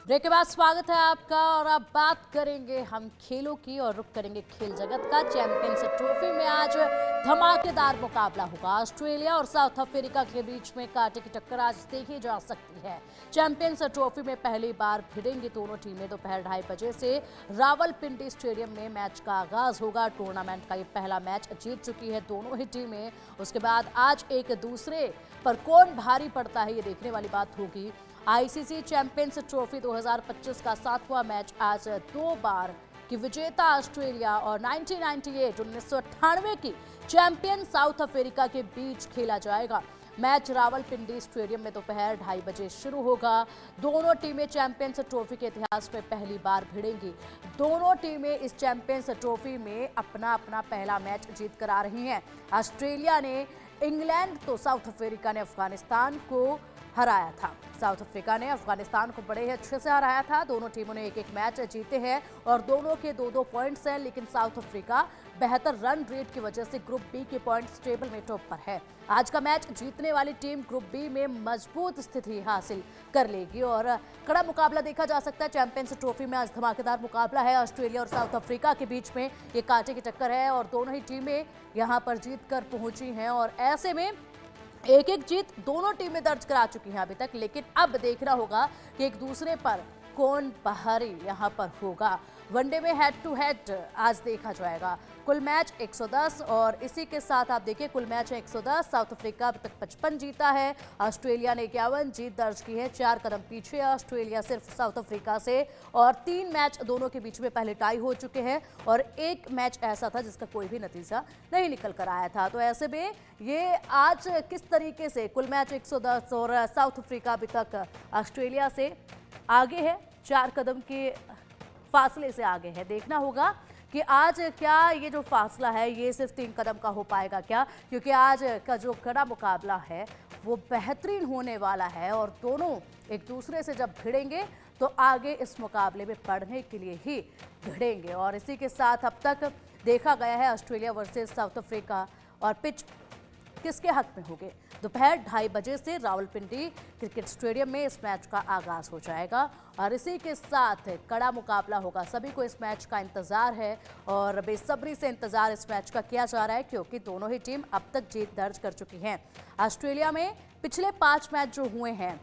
Break के बाद स्वागत है आपका और अब बात करेंगे हम खेलों की और रुख करेंगे खेल जगत का। चैंपियंस ट्रॉफी में आज धमाकेदार मुकाबला होगा। ऑस्ट्रेलिया और साउथ अफ्रीका के बीच में कांटे की टक्कर आज देखी जा सकती है। चैंपियंस ट्रॉफी में पहली बार भिड़ेंगी दोनों टीमें। दोपहर 2:30 बजे से रावलपिंडी स्टेडियम में मैच का आगाज होगा। टूर्नामेंट का ये पहला मैच जीत चुकी है दोनों ही टीमें। उसके बाद आज एक दूसरे पर कौन भारी पड़ता है ये देखने वाली बात होगी। आईसीसी चैंपियंस ट्रॉफी 2025 का 7वां मैच आज दो बार की विजेता ऑस्ट्रेलिया और 1998 की चैंपियन साउथ अफ्रीका के बीच खेला जाएगा। मैच रावलपिंडी स्टेडियम में दोपहर 2:30 बजे शुरू होगा। दोनों टीमें चैंपियंस ट्रॉफी के इतिहास में पहली बार भिड़ेंगी। दोनों टीमें इस चैंपियंस ट्रॉफी में अपना अपना पहला मैच जीत कर आ रही हैं। ऑस्ट्रेलिया ने इंग्लैंड तो साउथ अफ्रीका ने अफगानिस्तान को हराया था। साउथ अफ्रीका ने अफगानिस्तान को बड़े ही अच्छे से हराया था। दोनों टीमों ने एक एक मैच जीते हैं और दोनों के 2-2 पॉइंट्स हैं, लेकिन साउथ अफ्रीका बेहतर रन रेट की वजह से ग्रुप बी के पॉइंट्स टेबल में टॉप पर है। आज का मैच जीतने वाली टीम ग्रुप बी में मजबूत स्थिति हासिल कर लेगी और कड़ा मुकाबला देखा जा सकता है। चैंपियंस ट्रॉफी में आज धमाकेदार मुकाबला है। ऑस्ट्रेलिया और साउथ अफ्रीका के बीच में ये कांटे की टक्कर है और दोनों ही टीमें यहाँ पर जीत कर पहुंची हैं और ऐसे में एक एक जीत दोनों टीमें दर्ज करा चुकी हैं अभी तक, लेकिन अब देखना होगा कि एक दूसरे पर कौन भारी यहाँ पर होगा। वनडे में हेड टू हेड आज देखा जाएगा। कुल मैच 110 और इसी के साथ आप देखिए कुल मैच है 110। साउथ अफ्रीका अभी तक 55 जीता है। ऑस्ट्रेलिया ने 51 जीत दर्ज की है। 4 कदम पीछे है ऑस्ट्रेलिया सिर्फ साउथ अफ्रीका से और 3 मैच दोनों के बीच में पहले टाई हो चुके हैं और एक मैच ऐसा था जिसका कोई भी नतीजा नहीं निकल कर आया था। तो ऐसे में ये आज किस तरीके से कुल मैच 110 और साउथ अफ्रीका अभी तक ऑस्ट्रेलिया से आगे है, 4 कदम के फासले से आगे है। देखना होगा कि आज क्या ये जो फासला है ये सिर्फ 3 कदम का हो पाएगा क्या, क्योंकि आज का जो कड़ा मुकाबला है वो बेहतरीन होने वाला है और दोनों एक दूसरे से जब भिड़ेंगे तो आगे इस मुकाबले में पढ़ने के लिए ही भिड़ेंगे। और इसी के साथ अब तक देखा गया है ऑस्ट्रेलिया वर्सेस साउथ अफ्रीका और पिच किसके हक में होंगे। दोपहर 2:30 बजे से रावलपिंडी क्रिकेट स्टेडियम में इस मैच का आगाज हो जाएगा और इसी के साथ कड़ा मुकाबला होगा। सभी को इस मैच का इंतजार है और बेसब्री से इंतजार इस मैच का किया जा रहा है, क्योंकि दोनों ही टीम अब तक जीत दर्ज कर चुकी हैं। ऑस्ट्रेलिया में पिछले 5 मैच जो हुए हैं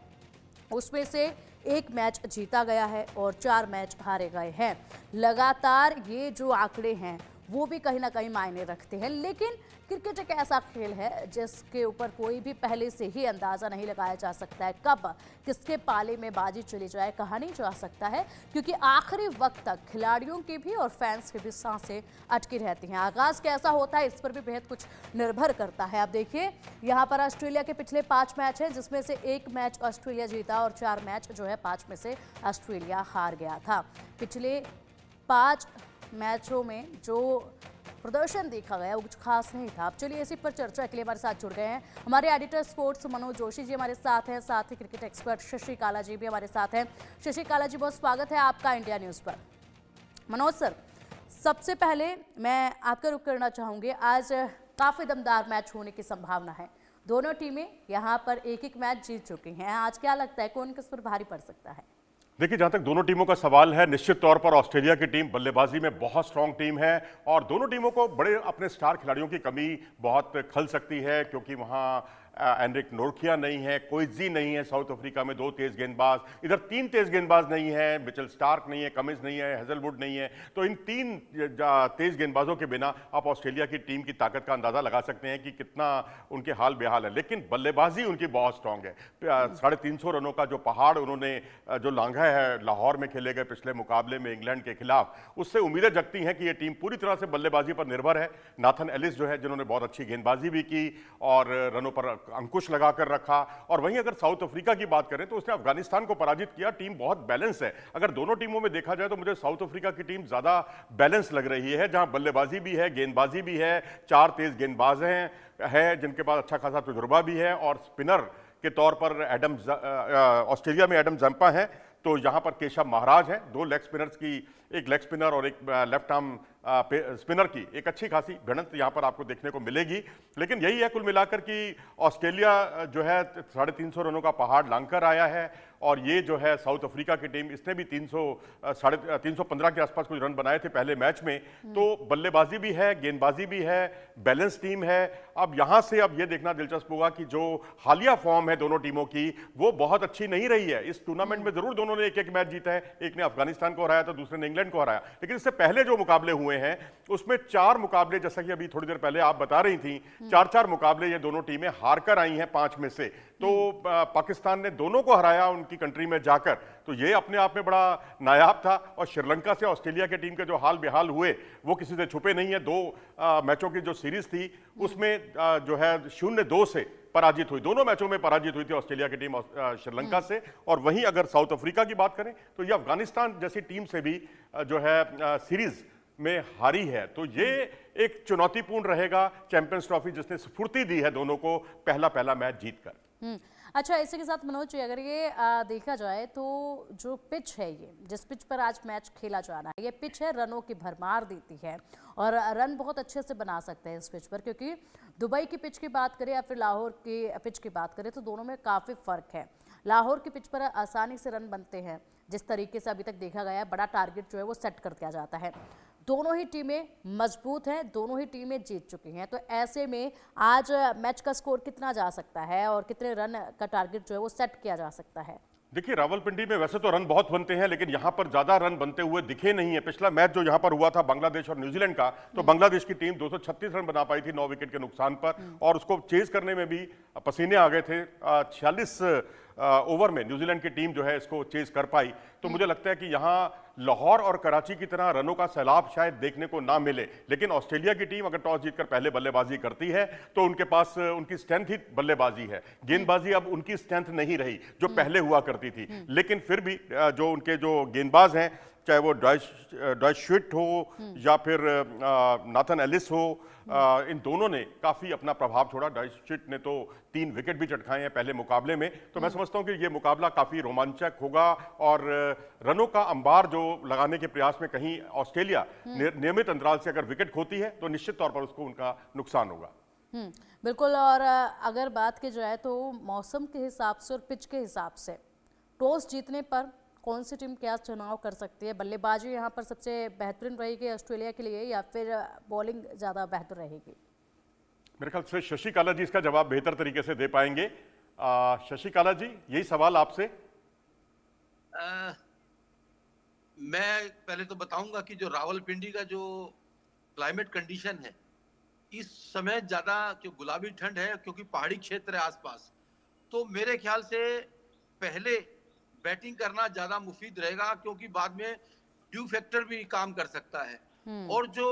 उसमें से 1 मैच जीता गया है और 4 मैच हारे गए हैं। लगातार ये जो आंकड़े हैं वो भी कहीं ना कहीं मायने रखते हैं, लेकिन क्रिकेट एक ऐसा खेल है जिसके ऊपर कोई भी पहले से ही अंदाज़ा नहीं लगाया जा सकता है कब किसके पाले में बाजी चली जाए, कहा नहीं जा सकता है, क्योंकि आखिरी वक्त तक खिलाड़ियों की भी और फैंस की भी सांसें अटकी रहती हैं। आगाज़ कैसा होता है इस पर भी बेहद कुछ निर्भर करता है। आप देखिए यहाँ पर ऑस्ट्रेलिया के पिछले 5 मैच हैं जिसमें से 1 मैच ऑस्ट्रेलिया जीता और 4 मैच जो है 5 में से ऑस्ट्रेलिया हार गया था। पिछले 5 मैचों में जो प्रदर्शन देखा गया वो कुछ खास नहीं था। अब चलिए इसी पर चर्चा के लिए हमारे साथ जुड़ गए हैं हमारे एडिटर स्पोर्ट्स मनोज जोशी जी हमारे साथ हैं, साथ ही क्रिकेट एक्सपर्ट शशि काला जी भी हमारे साथ हैं। शशि काला जी, बहुत स्वागत है आपका इंडिया न्यूज़ पर। मनोज सर, सबसे पहले मैं आपका रुख करना चाहूँगी, आज काफ़ी दमदार मैच होने की संभावना है। दोनों टीमें यहाँ पर एक एक मैच जीत चुकी हैं। आज क्या लगता है कौन किस पर भारी पड़ सकता है? देखिए, जहां तक दोनों टीमों का सवाल है, निश्चित तौर पर ऑस्ट्रेलिया की टीम बल्लेबाजी में बहुत स्ट्रांग टीम है और दोनों टीमों को बड़े अपने स्टार खिलाड़ियों की कमी बहुत खल सकती है, क्योंकि वहां एनरिक नोरकिया नहीं है, कोइजी नहीं है साउथ अफ्रीका में, 2 तेज गेंदबाज, इधर 3 तेज गेंदबाज नहीं है, मिचेल स्टार्क नहीं है, कमिंस नहीं है, हेजलवुड नहीं है। तो इन 3 तेज गेंदबाजों के बिना आप ऑस्ट्रेलिया की टीम की ताकत का अंदाजा लगा सकते हैं कि कितना उनके हाल बेहाल है। लेकिन बल्लेबाजी उनकी बहुत स्ट्रांग है। 350 रनों का जो पहाड़ उन्होंने जो लांघा है लाहौर में खेले गए पिछले मुकाबले में इंग्लैंड के खिलाफ, उससे उम्मीदें जगती हैं कि ये टीम पूरी तरह से बल्लेबाजी पर निर्भर है। नाथन एलिस जो है, जिन्होंने बहुत अच्छी गेंदबाजी भी की और रनों पर अंकुश लगाकर रखा। और वहीं अगर साउथ अफ्रीका की बात करें तो उसने अफगानिस्तान को पराजित किया। टीम बहुत बैलेंस है। अगर दोनों टीमों में देखा जाए तो मुझे साउथ अफ्रीका की टीम ज्यादा बैलेंस लग रही है, जहां बल्लेबाजी भी है, गेंदबाजी भी है, 4 तेज गेंदबाज हैं जिनके पास अच्छा खासा तजुर्बा भी है और स्पिनर के तौर पर ऑस्ट्रेलिया में एडम जंपा है, तो यहाँ पर केशव महाराज हैं। 2 लेग स्पिनर्स की, एक लेग स्पिनर और एक लेफ्ट आर्म स्पिनर की एक अच्छी खासी भिड़ंत यहां पर आपको देखने को मिलेगी। लेकिन यही है कुल मिलाकर कि ऑस्ट्रेलिया जो है 350 रनों का पहाड़ लांघकर आया है, और ये जो है साउथ अफ्रीका की टीम, इसने भी 315 के आसपास कुछ रन बनाए थे पहले मैच में। तो बल्लेबाजी भी है, गेंदबाजी भी है, बैलेंस टीम है। अब यहां से अब ये देखना दिलचस्प होगा कि जो हालिया फॉर्म है दोनों टीमों की वो बहुत अच्छी नहीं रही है। इस टूर्नामेंट में जरूर दोनों ने एक एक मैच जीता है, एक ने अफगानिस्तान को हराया था, दूसरे ने इंग्लैंड को हराया, लेकिन इससे पहले जो मुकाबले हुए हैं उसमें 4 मुकाबले, जैसा कि अभी थोड़ी देर पहले आप बता रही थी, 4-4 मुकाबले ये दोनों टीमें हार कर आई हैं 5 में से। तो पाकिस्तान ने दोनों को हराया उनकी कंट्री में जाकर, तो ये अपने आप में बड़ा नायाब था। और श्रीलंका से ऑस्ट्रेलिया की टीम के जो हाल बेहाल हुए वो किसी से छुपे नहीं है। 2 मैचों की जो सीरीज थी उसमें जो है 0-2 से पराजित हुई, दोनों मैचों में पराजित हुई थी ऑस्ट्रेलिया की टीम श्रीलंका से। और वहीं अगर साउथ अफ्रीका की बात करें तो ये अफगानिस्तान जैसी टीम से भी जो है सीरीज में हारी है। तो ये एक चुनौतीपूर्ण रहेगा चैंपियंस ट्रॉफी, जिसने स्फूर्ति दी है दोनों को पहला मैच जीतकर। अच्छा, इसी के साथ मनोज जी, अगर ये देखा जाए तो जो पिच है, ये जिस पिच पर आज मैच खेला जाना है, ये पिच है रनों की भरमार देती है और रन बहुत अच्छे से बना सकते हैं इस पिच पर। क्योंकि दुबई की पिच की बात करें या फिर लाहौर की पिच की बात करें तो दोनों में काफ़ी फ़र्क है। लाहौर की पिच पर आसानी से रन बनते हैं, जिस तरीके से अभी तक देखा गया है, बड़ा टारगेट जो है वो सेट कर दिया जाता है। दोनों ही टीमें मजबूत हैं, दोनों ही टीमें जीत चुकी हैं। तो ऐसे में आज मैच का स्कोर कितना जा सकता है और कितने रन का टारगेट जो है वो सेट किया जा सकता है? देखिए, रावलपिंडी में वैसे तो रन बहुत बनते हैं, लेकिन यहां पर ज्यादा रन बनते हुए दिखे नहीं है। पिछला मैच जो यहां पर हुआ था बांग्लादेश और न्यूजीलैंड का, तो बांग्लादेश की टीम 236 रन बना पाई थी 9 विकेट के नुकसान पर, और उसको चेज करने में भी पसीने आ गए थे। 46 ओवर में न्यूजीलैंड की टीम जो है इसको चेज कर पाई। तो मुझे लगता है कि यहां लाहौर और कराची की तरह रनों का सैलाब शायद देखने को ना मिले। लेकिन ऑस्ट्रेलिया की टीम अगर टॉस जीतकर पहले बल्लेबाजी करती है तो उनके पास उनकी स्ट्रेंथ ही बल्लेबाजी है। गेंदबाजी अब उनकी स्ट्रेंथ नहीं रही जो पहले हुआ करती थी। लेकिन फिर भी जो उनके जो गेंदबाज हैं, चाहे वो डॉयस श्विट हो या फिर नाथन एलिस हो, इन दोनों ने काफी अपना प्रभाव छोड़ा। डॉयस श्विट ने तो 3 विकेट भी चटकाए हैं पहले मुकाबले में। तो मैं समझता हूं कि ये मुकाबला काफी रोमांचक होगा, और रनों का अंबार जो लगाने के प्रयास में कहीं ऑस्ट्रेलिया नियमित अंतराल से अगर विकेट खोती है तो निश्चित तौर पर उसको उनका नुकसान होगा। बिल्कुल। और अगर बात की जाए तो मौसम के हिसाब से और पिच के हिसाब से टॉस जीतने पर कौन सी टीम क्या चुनाव कर सकती है? बल्लेबाजी यहाँ पर सबसे बेहतरीन रहेगी ऑस्ट्रेलिया के लिए या फिर बॉलिंग ज़्यादा बेहतर रहेगी? मेरे ख्याल से शशि काला जी इसका जवाब बेहतर तरीके से दे पाएंगे। शशि काला जी, यही सवाल आपसे। मैं पहले तो बताऊंगा कि जो रावलपिंडी का जो क्लाइमेट कंडीशन है इस समय ज्यादा जो गुलाबी ठंड है, क्योंकि पहाड़ी क्षेत्र है आसपास, तो मेरे ख्याल से पहले बैटिंग करना ज्यादा मुफीद रहेगा, क्योंकि बाद में ड्यू फैक्टर भी काम कर सकता है। और जो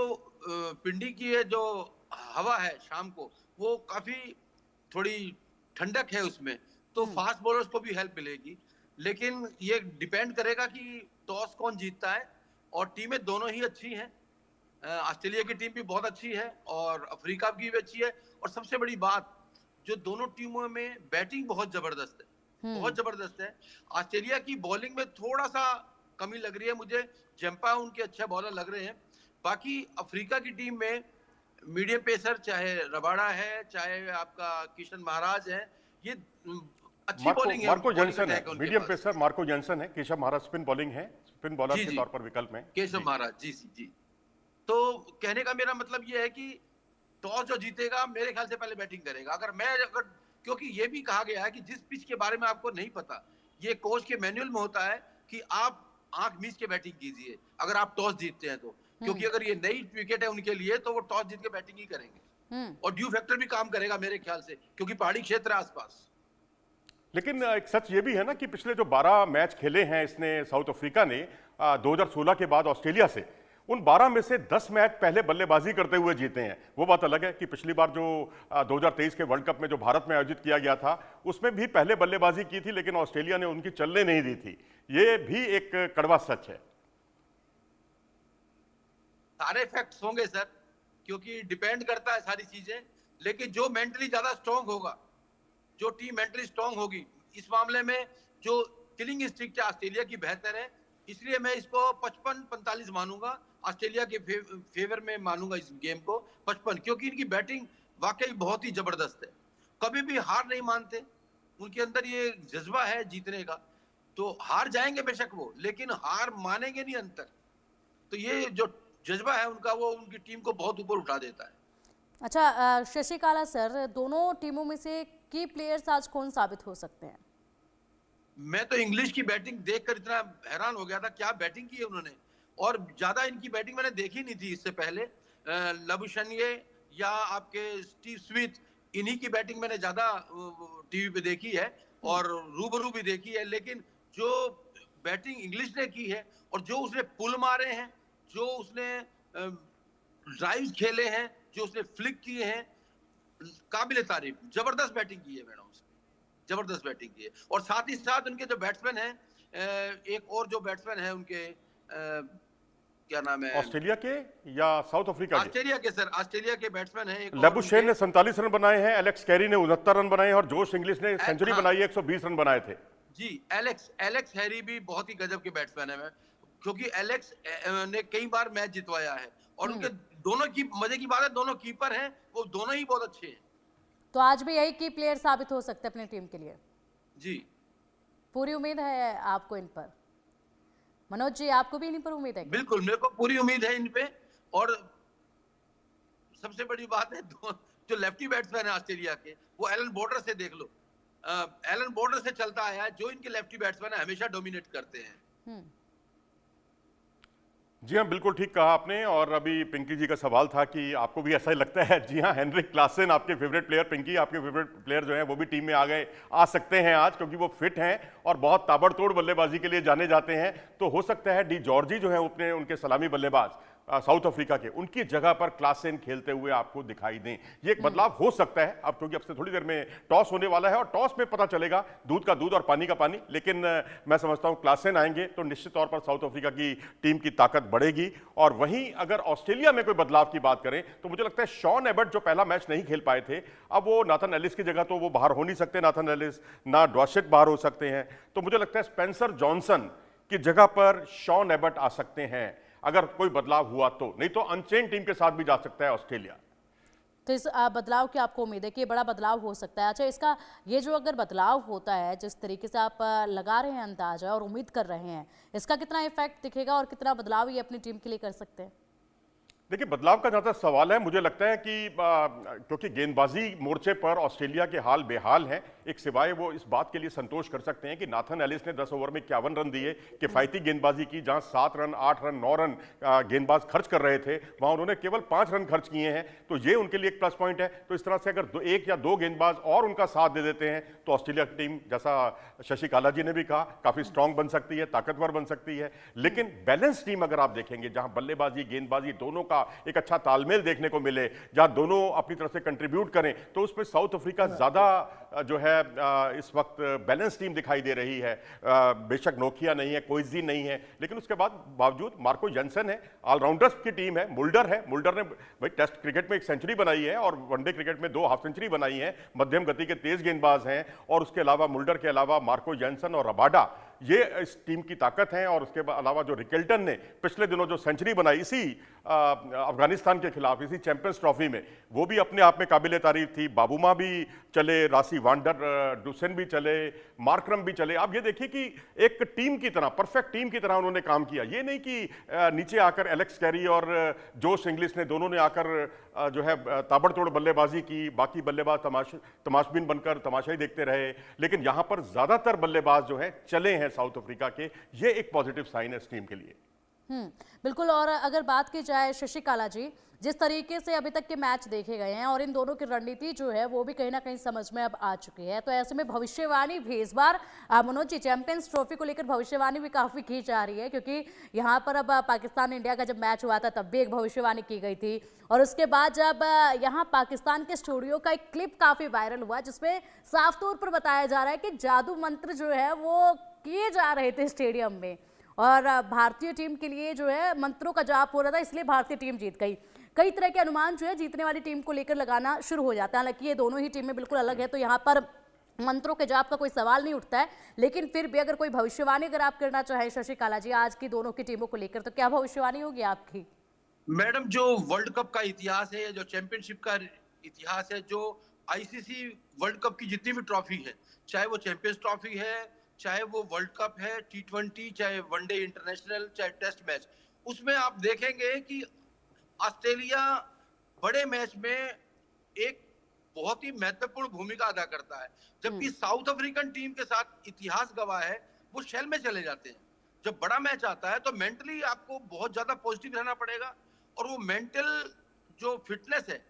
पिंडी की है जो हवा है शाम को, वो काफी थोड़ी ठंडक है उसमें, तो फास्ट बॉलर्स को भी हेल्प मिलेगी। लेकिन ये डिपेंड करेगा कि टॉस कौन जीतता है, और टीमें दोनों ही अच्छी हैं। ऑस्ट्रेलिया की टीम भी बहुत अच्छी है और अफ्रीका की भी अच्छी है, और सबसे बड़ी बात, जो दोनों टीमों में बैटिंग बहुत जबरदस्त है, बहुत जबरदस्त है। ऑस्ट्रेलिया की बॉलिंग में थोड़ा सा कमी लग रही है मुझे, जंपा उनके अच्छे बॉलर लग रहे हैं। बाकी अफ्रीका की टीम में मीडियम पेसर, चाहे रबाड़ा है चाहे आपका किशन महाराज है, ये अच्छी बॉलिंग है। मार्को जॉनसन है मीडियम पेसर, मार्को जॉनसन है। केशव महाराज स्पिन बॉलिंग है, स्पिन बॉलर के तौर पर विकल्प में केशव महाराज जी। तो कहने का मेरा मतलब ये है कि टॉस जो जीतेगा मेरे ख्याल से पहले बैटिंग करेगा। अगर क्योंकि ये भी कहा गया है कि जिस पिच के बारे में आपको नहीं पता, ये कोच के मैनुअल में होता है कि आप आंख मीच के बैटिंग कीजिए अगर आप टॉस जीतते हैं तो, क्योंकि अगर ये नई विकेट है उनके लिए तो वो टॉस जीत के बैटिंग ही करेंगे। और ड्यू फैक्टर भी काम करेगा मेरे ख्याल से, क्योंकि पहाड़ी क्षेत्र है आसपास। लेकिन एक सच ये भी है ना कि पिछले जो 12 मैच खेले हैं इसने साउथ अफ्रीका ने 2016 के बाद ऑस्ट्रेलिया से, उन 12 में से 10 मैच पहले बल्लेबाजी करते हुए जीते हैं। वो बात अलग है कि पिछली बार जो 2023 के वर्ल्ड कप में जो भारत में आयोजित किया गया था उसमें भी पहले बल्लेबाजी की थी, लेकिन ऑस्ट्रेलिया ने उनकी चलने नहीं दी थी। ये भी एक कड़वा सच है। सारे फैक्ट्स होंगे सर, क्योंकि डिपेंड करता है सारी चीजें, लेकिन जो मेंटली ज्यादा स्ट्रांग होगा, जो टीम मेंटली स्ट्रांग होगी, इस मामले में जो किलिंग इंस्टिंक्ट है ऑस्ट्रेलिया की बेहतर है, इसलिए मैं इसको 55-45 मानूंगा, ऑस्ट्रेलिया के फेवर में मानूंगा इस गेम को 55, क्योंकि इनकी बैटिंग वाकई बहुत ही जबरदस्त है, कभी भी हार नहीं मानते, उनके अंदर ये जज्बा है जीतने का। तो हार जाएंगे बेशक वो, लेकिन हार मानेंगे नहीं अंतर। तो ये जो जज्बा है उनका, वो उनकी टीम को बहुत ऊपर उठा देता है। अच्छा शशिकाला सर, दोनों टीमों में से की प्लेयर्स आज कौन साबित हो सकते हैं? मैं तो इंग्लिश की बैटिंग देखकर इतना हैरान हो गया था, क्या बैटिंग की है उन्होंने। और ज्यादा इनकी बैटिंग मैंने देखी नहीं थी इससे पहले। लबुशनिये या आपके स्टीव स्मिथ, इन्हीं की बैटिंग मैंने ज्यादा टीवी पे देखी है और रूबरू भी देखी है। लेकिन जो बैटिंग इंग्लिश ने की है और जो उसने पुल मारे हैं, जो उसने ड्राइव्स खेले हैं, जो उसने फ्लिक किए हैं, काबिल तारीफ, जबरदस्त बैटिंग की है मैडम उसने, जबरदस्त बैटिंग की है। और साथ ही साथ उनके जो बैट्समैन हैं, एक और जो बैट्समैन है उनके, क्या नाम है, ऑस्ट्रेलिया के या साउथ अफ्रीका के? ऑस्ट्रेलिया के सर, ऑस्ट्रेलिया के बैट्समैन है एक। लेबुशेन ने 47 रन बनाए हैं, एलेक्स कैरी ने 69 रन बनाए हैं और जोश इंग्लिश ने सेंचुरी हाँ। बनाई है, 120 रन बनाए थे। जी, एलेक्स हैरी भी बहुत ही गजब के बैट्समैन है, क्योंकि एलेक्स ने कई बार मैच जितवाया है। और उनके दोनों की मजे की बात है, दोनों कीपर हैं, वो दोनों ही बहुत अच्छे हैं। तो आज भी यही की प्लेयर साबित हो सकते हैं अपनी टीम के लिए? जी, पूरी उम्मीद है आपको इन पर? मनोज जी, आपको भी इन पर उम्मीद है क्या? बिल्कुल, मेरे को पूरी उम्मीद है इन पे। और सबसे बड़ी बात है, जो लेफ्टी बैट्समैन है ऑस्ट्रेलिया के, वो एलन बॉर्डर से देख लो, एलन बॉर्डर से चलता आया है। जो इनके लेफ्टी बैट्समैन है हमेशा डोमिनेट करते हैं। जी हाँ, बिल्कुल ठीक कहा आपने। और अभी पिंकी जी का सवाल था कि आपको भी ऐसा ही लगता है? जी हाँ, हेनरिक क्लासन आपके फेवरेट प्लेयर, पिंकी आपके फेवरेट प्लेयर जो हैं वो भी टीम में आ सकते हैं आज, क्योंकि वो फिट हैं और बहुत ताबड़तोड़ बल्लेबाजी के लिए जाने जाते हैं। तो हो सकता है डी जॉर्जी जो है उनके सलामी बल्लेबाज साउथ अफ्रीका के, उनकी जगह पर क्लासन खेलते हुए आपको दिखाई दें। ये एक बदलाव हो सकता है अब, क्योंकि अब से थोड़ी देर में टॉस होने वाला है और टॉस में पता चलेगा, दूध का दूध और पानी का पानी। लेकिन मैं समझता हूं क्लासन आएंगे तो निश्चित तौर पर साउथ अफ्रीका की टीम की ताकत बढ़ेगी। और वहीं अगर ऑस्ट्रेलिया में कोई बदलाव की बात करें तो मुझे लगता है शॉन एबट जो पहला मैच नहीं खेल पाए थे, अब वो नाथन एलिस की जगह तो वो बाहर हो नहीं सकते, नाथन एलिस ना डॉशेट बाहर हो सकते हैं। तो मुझे लगता है स्पेंसर जॉनसन की जगह पर शॉन एबट आ सकते हैं अगर कोई बदलाव हुआ तो, नहीं तो अनचेन टीम के साथ भी जा सकता है ऑस्ट्रेलिया। तो इस बदलाव की आपको उम्मीद है कि ये बड़ा बदलाव हो सकता है? अच्छा, इसका ये जो अगर बदलाव होता है, जिस तरीके से आप लगा रहे हैं अंदाजा और उम्मीद कर रहे हैं, इसका कितना इफेक्ट दिखेगा और कितना बदलाव ये अपनी टीम के लिए कर सकते हैं? देखिए, बदलाव का जहां तक सवाल है, मुझे लगता है कि क्योंकि गेंदबाजी मोर्चे पर ऑस्ट्रेलिया के हाल बेहाल हैं, एक सिवाय वो इस बात के लिए संतोष कर सकते हैं कि नाथन एलिस ने 10 ओवर में 51 रन दिए, किफायती गेंदबाजी की। जहां 7 रन 8 रन 9 रन गेंदबाज खर्च कर रहे थे, वहां उन्होंने केवल 5 रन खर्च किए हैं। तो ये उनके लिए एक प्लस पॉइंट है। तो इस तरह से अगर एक या दो गेंदबाज और उनका साथ दे देते हैं तो ऑस्ट्रेलिया की टीम, जैसा शशि काला जी ने भी कहा, काफी स्ट्रांग बन सकती है, ताकतवर बन सकती है। लेकिन बैलेंस टीम अगर आप देखेंगे, जहां बल्लेबाजी गेंदबाजी दोनों का एक अच्छा तालमेल देखने को मिले, जहां दोनों अपनी तरफ से कंट्रीब्यूट करें, तो उसमें साउथ अफ्रीका ज्यादा जो है इस वक्त बैलेंस टीम दिखाई दे रही है। बेशक नोकिया नहीं है, कोइजी नहीं है, लेकिन उसके बावजूद मार्को जेंसन है, ऑलराउंडर्स की टीम है। मुल्डर है, मुल्डर ने भाई टेस्ट क्रिकेट में 1 सेंचुरी बनाई है और वनडे क्रिकेट में 2 हाफ सेंचुरी बनाई है। मध्यम गति के तेज गेंदबाज हैं। और उसके अलावा मुल्डर के अलावा मार्को जेंसन और रबाडा, ये इस टीम की ताकत है। और उसके अलावा जो रिकेल्टन ने पिछले दिनों जो सेंचुरी बनाई इसी अफगानिस्तान के खिलाफ, इसी चैंपियंस ट्रॉफी में, वो भी अपने आप में काबिले तारीफ थी। बाबूमा भी चले, रासी वांडर डुसेन भी चले, मार्करम भी चले। आप ये देखिए कि एक टीम की तरह, परफेक्ट टीम की तरह उन्होंने काम किया। ये नहीं कि नीचे आकर एलेक्स कैरी और जोश इंग्लिश ने दोनों ने आकर जो है ताबड़तोड़ बल्लेबाजी की, बाकी बल्लेबाज तमाशबीन बनकर तमाशा ही देखते रहे। लेकिन यहां पर ज्यादातर बल्लेबाज जो है चले हैं साउथ अफ्रीका के। ये एक पॉजिटिव साइन है इस टीम के लिए। बिल्कुल। और अगर बात की जाए शशि काला जी, जिस तरीके से अभी तक के मैच देखे गए हैं और इन दोनों की रणनीति जो है वो भी कहीं ना कहीं समझ में अब आ चुकी है, तो ऐसे में भविष्यवाणी भी इस बार मनोज जी, चैंपियंस ट्रॉफी को लेकर भविष्यवाणी भी काफी की जा रही है, क्योंकि यहाँ पर अब पाकिस्तान इंडिया का जब मैच हुआ था तब भी एक भविष्यवाणी की गई थी। और उसके बाद जब यहाँ पाकिस्तान के स्टूडियो का एक क्लिप काफी वायरल हुआ, जिसमें साफ तौर पर बताया जा रहा है कि जादू मंत्र जो है वो किए जा रहे थे स्टेडियम में और भारतीय टीम के लिए जो है मंत्रों का जाप हो रहा था, इसलिए भारतीय टीम जीत गई। कई तरह के अनुमान जो है जीतने वाली टीम को लेकर लगाना शुरू हो जाता है। हालांकि ये दोनों ही टीमें बिल्कुल अलग है, तो यहाँ पर मंत्रों के जाप का कोई सवाल नहीं उठता है, लेकिन फिर भी अगर कोई भविष्यवाणी अगर आप करना चाहें शशि काला जी आज की दोनों की टीमों को लेकर, तो क्या भविष्यवाणी होगी आपकी? मैडम, जो वर्ल्ड कप का इतिहास है, जो चैंपियनशिप का इतिहास है, जो आईसीसी वर्ल्ड कप की जितनी भी ट्रॉफी है, चाहे वो चैंपियंस ट्रॉफी है, चाहे वो वर्ल्ड कप है, T20, चाहे वनडे इंटरनेशनल, चाहे टेस्ट मैच, उसमें आप देखेंगे कि ऑस्ट्रेलिया बड़े मैच में एक बहुत ही महत्वपूर्ण भूमिका अदा करता है, जबकि साउथ अफ्रीकन टीम के साथ इतिहास गवाह है वो शेल में चले जाते हैं। जब बड़ा मैच आता है तो मेंटली आपको बहुत ज्यादा पॉजिटिव रहना पड़ेगा, और वो मेंटल जो फिटनेस है,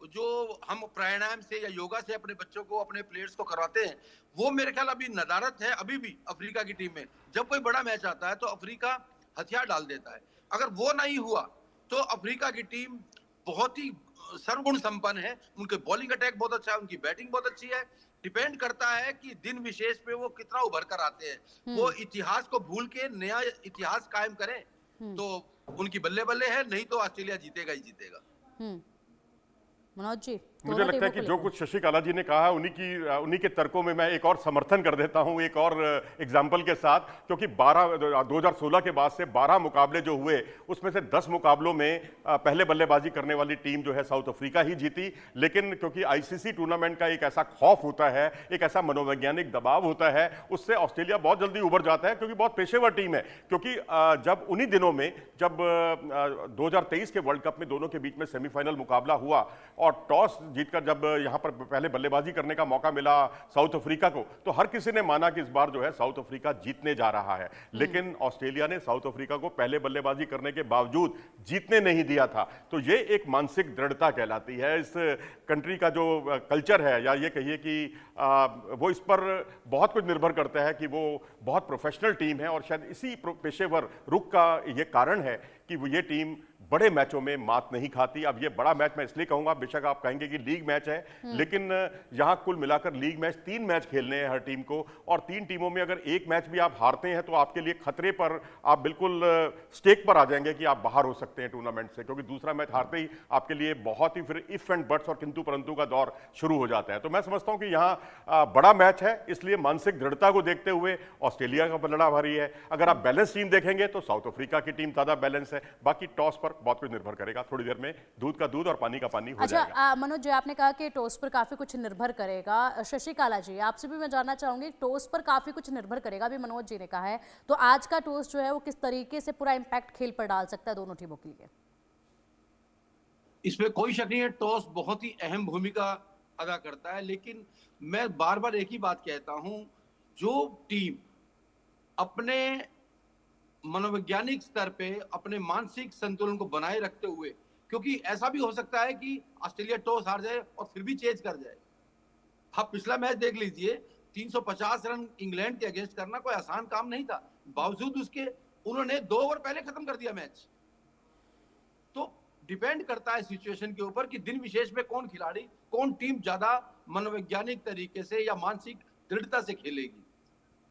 जो हम प्राणायाम से या योगा से अपने बच्चों को, अपने प्लेयर्स को करवाते हैं, वो मेरे ख्याल अभी नदारत है अभी भी अफ्रीका की टीम में। जब कोई बड़ा मैच आता है तो अफ्रीका हथियार डाल देता है। अगर वो नहीं हुआ तो अफ्रीका की टीम बहुत ही सर्वगुण संपन्न है, उनके बॉलिंग अटैक बहुत अच्छा है, उनकी बैटिंग बहुत अच्छी है। डिपेंड करता है कि दिन विशेष पे वो कितना उभर कर आते हैं। वो इतिहास को भूल के नया इतिहास कायम करें तो उनकी बल्ले बल्ले है, नहीं तो ऑस्ट्रेलिया जीतेगा ही जीतेगा। मनोज जी, मुझे लगता है कि जो कुछ शशि काला जी ने कहा उन्हीं के तर्कों में मैं एक और समर्थन कर देता हूं, एक और एग्जाम्पल के साथ, क्योंकि 2016 के बाद से 12 मुकाबले जो हुए उसमें से 10 मुकाबलों में पहले बल्लेबाजी करने वाली टीम जो है साउथ अफ्रीका ही जीती। लेकिन क्योंकि आईसीसी टूर्नामेंट का एक ऐसा खौफ होता है, एक ऐसा मनोवैज्ञानिक दबाव होता है, उससे ऑस्ट्रेलिया बहुत जल्दी उभर जाता है, क्योंकि बहुत पेशेवर टीम है। क्योंकि जब उन्हीं दिनों में जब 2023 के वर्ल्ड कप में दोनों के बीच में सेमीफाइनल मुकाबला हुआ और टॉस जीतकर जब यहां पर पहले बल्लेबाजी करने का मौका मिला साउथ अफ्रीका को, तो हर किसी ने माना कि इस बार जो है साउथ अफ्रीका जीतने जा रहा है। लेकिन ऑस्ट्रेलिया ने साउथ अफ्रीका को पहले बल्लेबाजी करने के बावजूद जीतने नहीं दिया था। तो ये एक मानसिक दृढ़ता कहलाती है। इस कंट्री का जो कल्चर है, या ये कहिए कि वो इस पर बहुत कुछ निर्भर करता है कि वो बहुत प्रोफेशनल टीम है, और शायद इसी पेशेवर रुख का ये कारण है कि वो ये टीम बड़े मैचों में मात नहीं खाती। अब ये बड़ा मैच मैं इसलिए कहूंगा, बेशक आप कहेंगे कि लीग मैच है, लेकिन यहां कुल मिलाकर लीग मैच 3 मैच खेलने हैं हर टीम को, और 3 टीमों में अगर एक मैच भी आप हारते हैं तो आपके लिए खतरे पर, आप बिल्कुल स्टेक पर आ जाएंगे कि आप बाहर हो सकते हैं टूर्नामेंट से, क्योंकि दूसरा मैच हारते ही आपके लिए बहुत ही फिर इफ एंड बट्स और किंतु परंतु का दौर शुरू हो जाता है। तो मैं समझता हूं कि यहाँ बड़ा मैच है, इसलिए मानसिक दृढ़ता को देखते हुए ऑस्ट्रेलिया का पलड़ा भारी है। अगर आप बैलेंस टीम देखेंगे तो साउथ अफ्रीका की टीम ज्यादा बैलेंस है। बाकी टॉस पर बहुत कुछ निर्भर करेगा, थोड़ी देर में दूध का दूध और पानी का पानी हो जाएगा। मनोज जी, आपने कहा कि टॉस पर काफी कुछ निर्भर करेगा। शशि काला जी, आपसे भी मैं जानना चाहूंगी, टॉस पर काफी कुछ निर्भर करेगा, अभी मनोज जी ने कहा है, तो आज का टॉस जो है वो किस तरीके से पूरा इंपैक्ट खेल पर डाल सकता है दोनों टीमों के लिए? इसमें कोई शक नहीं है, टॉस बहुत ही अहम भूमिका अदा करता है, लेकिन मैं बार बार एक ही बात कहता हूं, जो टीम अपने मनोवैज्ञानिक स्तर पे अपने मानसिक संतुलन को बनाए रखते हुए, क्योंकि ऐसा भी हो सकता है कि ऑस्ट्रेलिया टॉस हार जाए और फिर भी चेज कर जाए। आप पिछला मैच देख लीजिए, 350 रन इंग्लैंड के अगेंस्ट करना कोई आसान काम नहीं था, बावजूद उसके उन्होंने 2 ओवर पहले खत्म कर दिया मैच। तो डिपेंड करता है सिचुएशन के ऊपर कि दिन विशेष में कौन खिलाड़ी, कौन टीम ज्यादा मनोवैज्ञानिक तरीके से या मानसिक दृढ़ता से खेलेगी।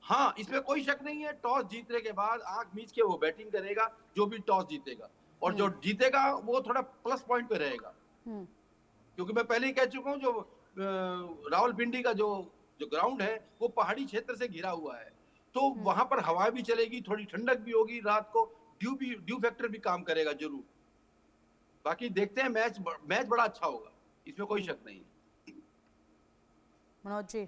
हाँ, इसमें कोई शक नहीं है, टॉस जीतने के बाद आंख मीच के वो बैटिंग करेगा, जो भी टॉस जीतेगा, और जो जीतेगा वो थोड़ा प्लस पॉइंट पे रहेगा। क्योंकि मैं पहले ही कह चुका हूँ, जो रावलपिंडी का जो ग्राउंड है वो पहाड़ी क्षेत्र से घिरा हुआ है, तो वहां पर हवा भी चलेगी, थोड़ी ठंडक भी होगी, रात को ड्यू फैक्टर भी काम करेगा जरूर। बाकी देखते हैं, मैच बड़ा अच्छा होगा, इसमें कोई शक नहीं। मनोज जी।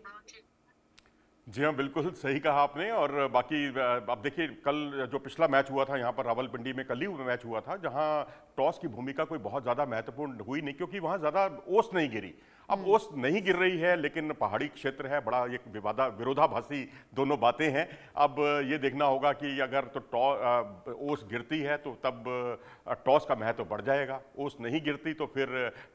जी हाँ, बिल्कुल सही कहा आपने। और बाकी आप देखिए, कल जो पिछला मैच हुआ था यहाँ पर रावलपिंडी में, कल ही मैच हुआ था, जहाँ टॉस की भूमिका कोई बहुत ज़्यादा महत्वपूर्ण हुई नहीं, क्योंकि वहाँ ज़्यादा ओस नहीं गिरी। अब ओस नहीं गिर रही है, लेकिन पहाड़ी क्षेत्र है, बड़ा एक विरोधाभासी दोनों बातें हैं। अब ये देखना होगा कि अगर तो ओस गिरती है तो तब टॉस का महत्व बढ़ जाएगा, ओस नहीं गिरती तो फिर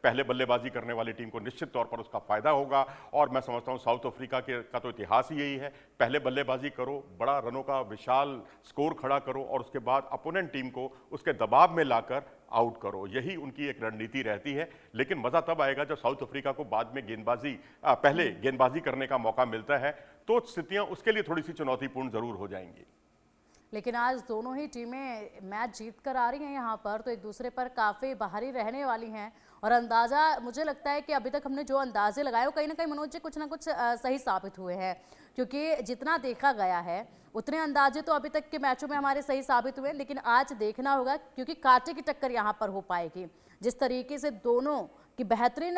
पहले बल्लेबाजी करने वाली टीम को निश्चित तौर पर उसका फायदा होगा। और मैं समझता हूँ साउथ अफ्रीका का तो इतिहास ही यही है, पहले बल्लेबाजी करो, बड़ा रनों का विशाल स्कोर खड़ा करो, और उसके बाद अपोनेंट टीम को उसके दबाव में लाकर आउट करो, यही उनकी एक रणनीति रहती है। लेकिन मजा तब आएगा जब साउथ अफ्रीका को बाद में पहले गेंदबाजी करने का मौका मिलता है, तो स्थितियां उसके लिए थोड़ी सी चुनौतीपूर्ण जरूर हो जाएंगी। लेकिन आज दोनों ही टीमें मैच जीत कर आ रही हैं यहाँ पर, तो एक दूसरे पर काफ़ी बाहरी रहने वाली हैं। और अंदाज़ा मुझे लगता है कि अभी तक हमने जो अंदाजे लगाए वो कहीं ना कहीं मनोज जी कुछ ना कुछ सही साबित हुए हैं, क्योंकि जितना देखा गया है उतने अंदाजे तो अभी तक के मैचों में हमारे सही साबित हुए, लेकिन आज देखना होगा क्योंकि कांटे की टक्कर यहाँ पर हो पाएगी। जिस तरीके से दोनों की बेहतरीन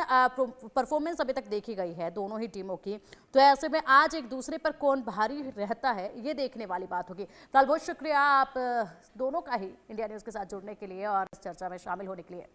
परफॉर्मेंस अभी तक देखी गई है दोनों ही टीमों की, तो ऐसे में आज एक दूसरे पर कौन भारी रहता है ये देखने वाली बात होगी। फिलहाल बहुत शुक्रिया आप दोनों का ही इंडिया न्यूज़ के साथ जुड़ने के लिए और इस चर्चा में शामिल होने के लिए।